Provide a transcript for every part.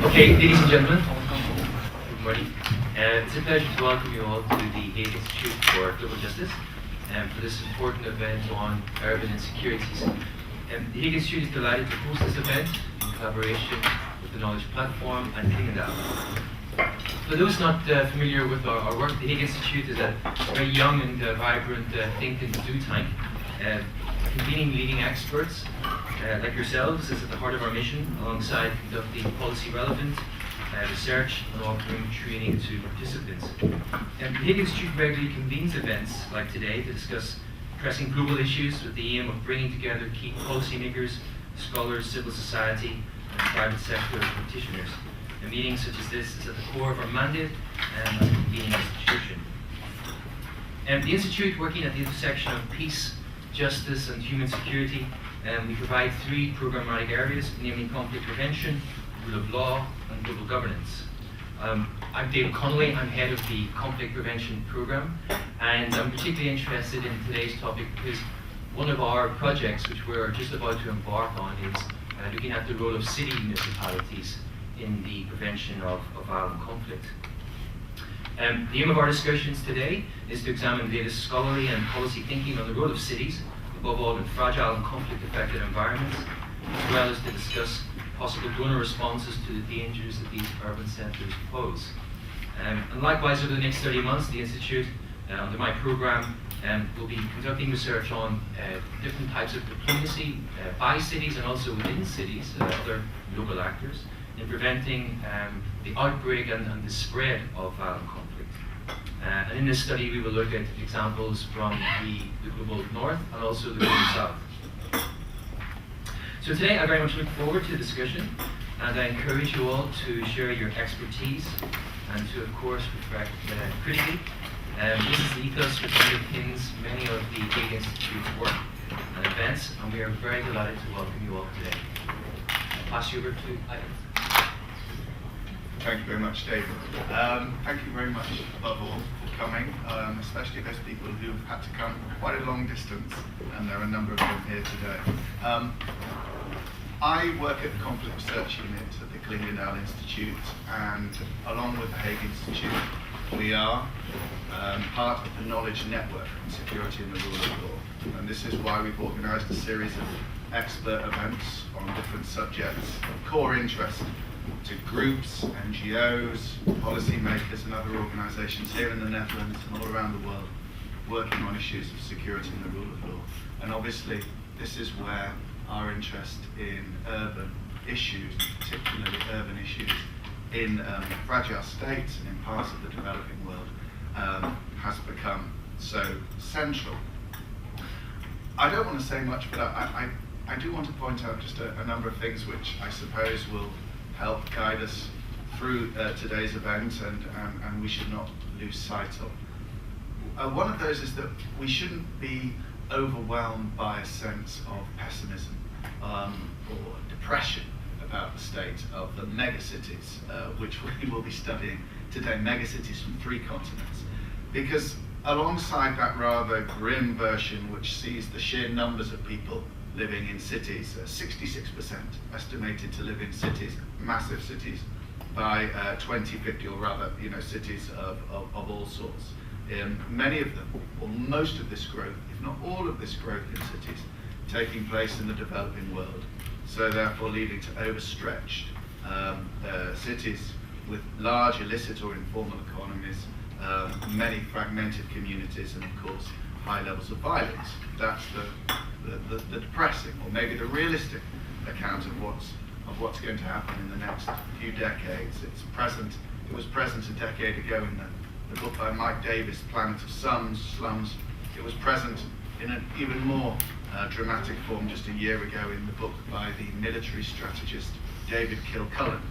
Okay, ladies and gentlemen, good morning. It's a pleasure to welcome you all to the Hague Institute for Global Justice for this important event on urban insecurities. The Hague Institute is delighted to host this event in collaboration with the Knowledge Platform and Den Haag. For those not familiar with our work, the Hague Institute is a very young and vibrant think and do tank, convening leading experts like yourselves is at the heart of our mission, alongside conducting policy relevant research and offering training to participants. The Hague Institute regularly convenes events like today to discuss pressing global issues with the aim of bringing together key policymakers, scholars, civil society, and private sector practitioners. A meeting such as this is at the core of our mandate as a convening institution. The Institute, working at the intersection of peace, justice, and human security, we provide three programmatic areas, namely conflict prevention, rule of law, and global governance. I'm David Connolly, I'm head of the conflict prevention program, and I'm particularly interested in today's topic because one of our projects, which we're just about to embark on, is looking at the role of city municipalities in the prevention of violent conflict. The aim of our discussions today is to examine the latest scholarly and policy thinking on the role of cities, above all in fragile and conflict-affected environments, as well as to discuss possible donor responses to the dangers that these urban centres pose. And likewise, over the next 30 months, the Institute, under my programme, will be conducting research on different types of diplomacy by cities and also within cities, other local actors, in preventing the outbreak and the spread of violent conflict. And in this study, we will look at examples from the global north and also the global south. So today, I very much look forward to the discussion, and I encourage you all to share your expertise and to, of course, reflect critically. This is the ethos which underpins many of the Hague Institute's work and events, and we are very delighted to welcome you all today. I'll pass you over to Ivan. Thank you very much, David. Thank you very much, above all, for coming, especially those people who've had to come quite a long distance, and there are a number of them here today. I work at the Conflict Research Unit at the Securityandruleoflaw Institute, and along with the Hague Institute, we are part of the knowledge network on security and the rule of law. And this is why we've organised a series of expert events on different subjects of core interest to groups, NGOs, policymakers and other organisations here in the Netherlands and all around the world working on issues of security and the rule of law. And obviously this is where our interest in urban issues, particularly urban issues in fragile states and in parts of the developing world has become so central. I don't want to say much, but I do want to point out just a number of things which I suppose will help guide us through today's event, and we should not lose sight of. One of those is that we shouldn't be overwhelmed by a sense of pessimism or depression about the state of the megacities, which we will be studying today, megacities from 3 continents. Because alongside that rather grim version, which sees the sheer numbers of people living in cities, 66% estimated to live in cities, massive cities, by 2050, or rather, cities of all sorts. Many of them, or most of this growth, if not all of this growth in cities, taking place in the developing world. So therefore leading to overstretched cities with large illicit or informal economies, many fragmented communities, and of course high levels of violence. That's the depressing, or maybe the realistic account of what's going to happen in the next few decades. It was present a decade ago in the book by Mike Davis, Planet of Slums. It was present in an even more dramatic form just a year ago in the book by the military strategist David Kilcullen,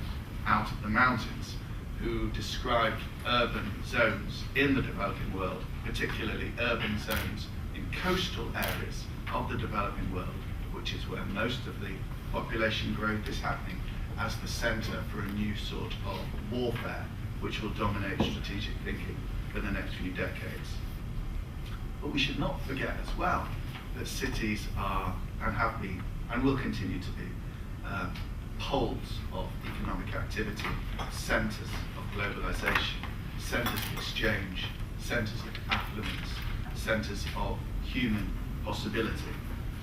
Out of the Mountains, who described urban zones in the developing world, particularly urban zones in coastal areas of the developing world, which is where most of the population growth is happening, as the center for a new sort of warfare which will dominate strategic thinking for the next few decades. But we should not forget as well that cities are, and have been, and will continue to be, poles of economic activity, centres of globalisation, centres of exchange, centres of affluence, centres of human possibility.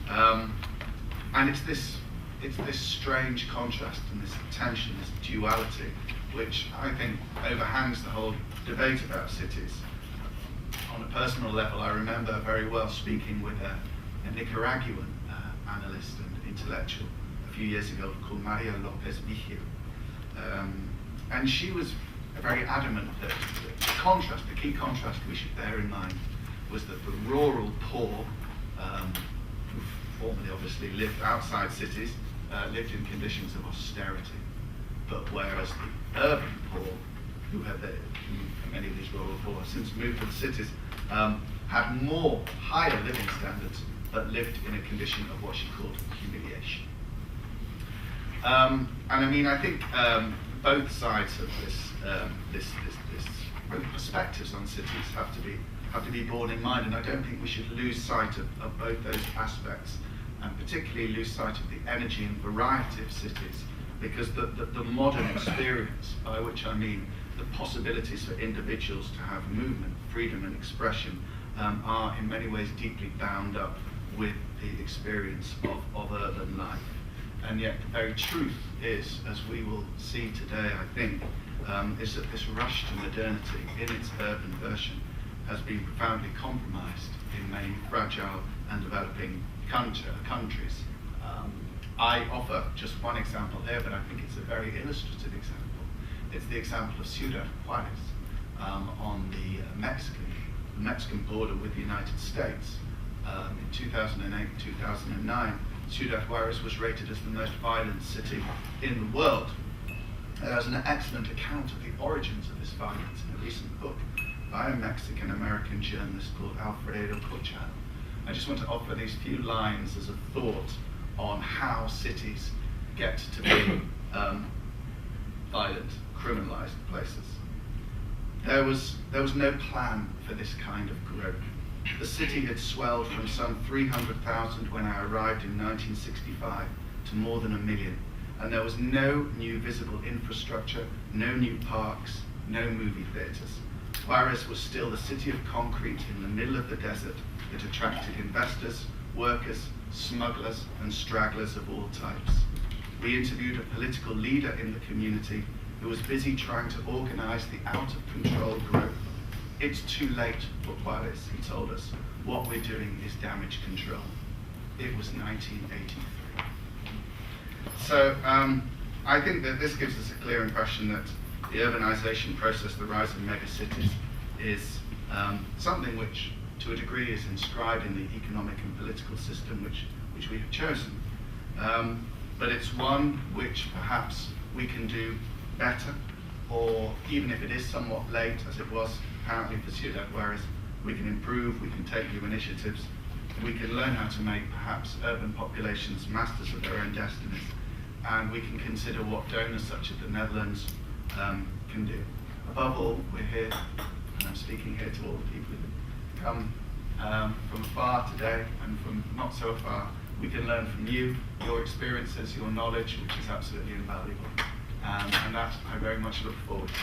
And it's this strange contrast and this tension, this duality, which I think overhangs the whole debate about cities. On a personal level, I remember very well speaking with a Nicaraguan analyst and intellectual a few years ago called Maria Lopez Vigil. And she was very adamant that the contrast, the key contrast we should bear in mind, was that the rural poor, who formerly obviously lived outside cities, lived in conditions of austerity. But whereas the urban poor, who had many of these rural poor since moved to the cities, had more higher living standards, but lived in a condition of what she called humiliation. And I mean, I think both sides of both perspectives on cities have to be borne in mind, and I don't think we should lose sight of both those aspects, and particularly lose sight of the energy and variety of cities, because the modern experience, by which I mean the possibilities for individuals to have movement, freedom and expression, are in many ways deeply bound up with the experience of urban life. And yet the very truth is, as we will see today, I think, is that this rush to modernity in its urban version has been profoundly compromised in many fragile and developing countries. I offer just one example here, but I think it's a very illustrative example. It's the example of Ciudad Juarez on the Mexican border with the United States. In 2008, 2009, Ciudad Juarez was rated as the most violent city in the world. There's an excellent account of the origins of this violence in a recent book by a Mexican-American journalist called Alfredo Cochado. I just want to offer these few lines as a thought on how cities get to be violent, criminalized places. There was no plan for this kind of growth. The city had swelled from some 300,000 when I arrived in 1965 to more than 1 million, and there was no new visible infrastructure, no new parks, no movie theaters. Juarez was still the city of concrete in the middle of the desert that attracted investors, workers, smugglers, and stragglers of all types. We interviewed a political leader in the community who was busy trying to organize the out-of-control growth. It's too late for Juarez, he told us. What we're doing is damage control. It was 1983. So I think that this gives us a clear impression that the urbanization process, the rise of megacities, is something which, to a degree, is inscribed in the economic and political system which we have chosen. But it's one which perhaps we can do better, or even if it is somewhat late, as it was apparently for Ciudad Juarez, we can improve, we can take new initiatives, we can learn how to make perhaps urban populations masters of their own destinies, and we can consider what donors such as the Netherlands can do. Above all, we're here, and I'm speaking here to all the people who come from afar today and from not so far. We can learn from you, your experiences, your knowledge, which is absolutely invaluable. And that I very much look forward to.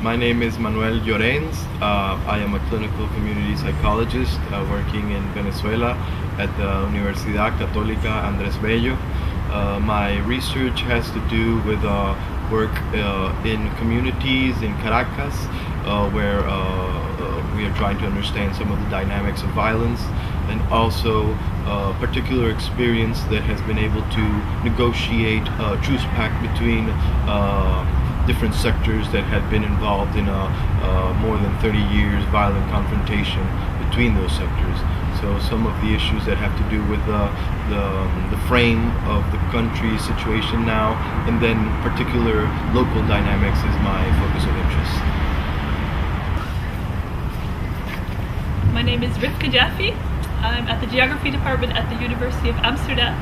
My name is Manuel Llorens. I am a clinical community psychologist working in Venezuela at the Universidad Católica Andrés Bello. My research has to do with work in communities in Caracas, where we are trying to understand some of the dynamics of violence, and also a particular experience that has been able to negotiate a truce pact between different sectors that had been involved in a more than 30 years violent confrontation between those sectors. So some of the issues that have to do with the frame of the country situation now, and then particular local dynamics is my focus of interest. My name is Rivka Jaffe. I'm at the Geography Department at the University of Amsterdam,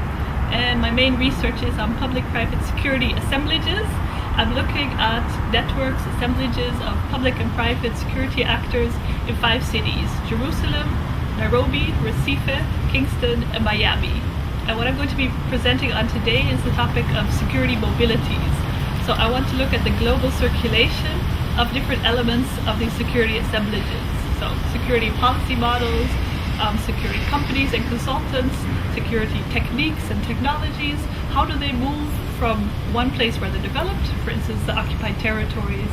and my main research is on public-private security assemblages. I'm looking at networks, assemblages of public and private security actors in 5 cities: Jerusalem, Nairobi, Recife, Kingston, and Miami. And what I'm going to be presenting on today is the topic of security mobilities. So I want to look at the global circulation of different elements of these security assemblages. So security policy models, security companies and consultants, security techniques and technologies. How do they move from one place where they're developed, for instance the occupied territories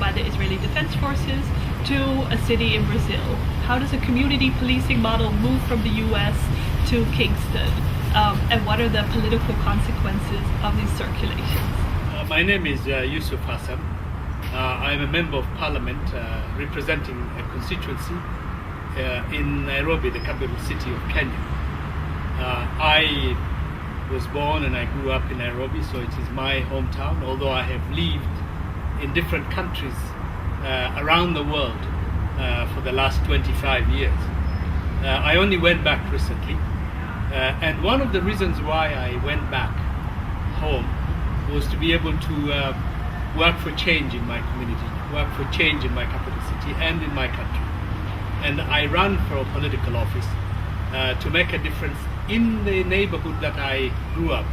by the Israeli Defense Forces, to a city in Brazil? How does a community policing model move from the US to Kingston? And what are the political consequences of these circulations? My name is Yusuf Hassan. I am a member of parliament representing a constituency in Nairobi, the capital city of Kenya. I was born and I grew up in Nairobi, so it is my hometown, although I have lived in different countries around the world for the last 25 years. I only went back recently, and one of the reasons why I went back home was to be able to work for change in my community, work for change in my capital city and in my country. And I ran for a political office to make a difference in the neighborhood that I grew up.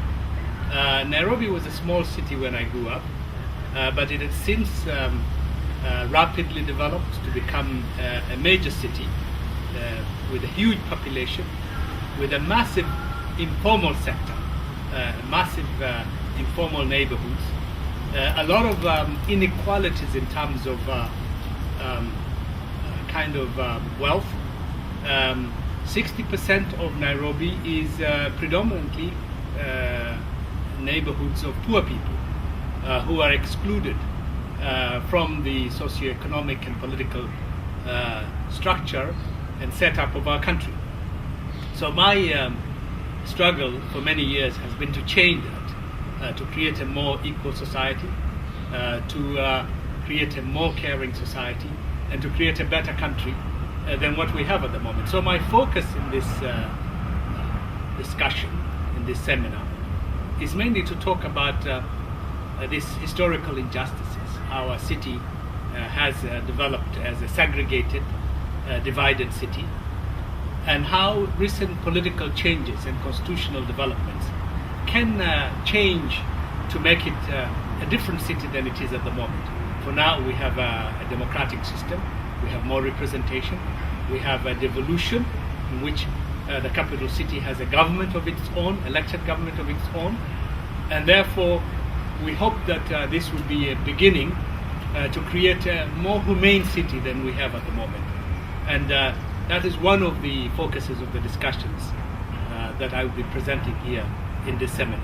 Nairobi was a small city when I grew up, but it has since rapidly developed to become a major city with a huge population, with a massive informal sector, massive informal neighborhoods, a lot of inequalities in terms of wealth. 60% of Nairobi is predominantly neighborhoods of poor people who are excluded from the socio-economic and political structure and setup of our country. So my struggle for many years has been to change that, to create a more equal society, to create a more caring society, and to create a better country than what we have at the moment. So my focus in this discussion, in this seminar, is mainly to talk about these historical injustices, how a city has developed as a segregated, divided city, and how recent political changes and constitutional developments can change to make it a different city than it is at the moment. For now, we have a democratic system, we have more representation, we have a devolution in which the capital city has a government of its own, elected government of its own, and therefore we hope that this will be a beginning to create a more humane city than we have at the moment. And that is one of the focuses of the discussions that I will be presenting here in this seminar.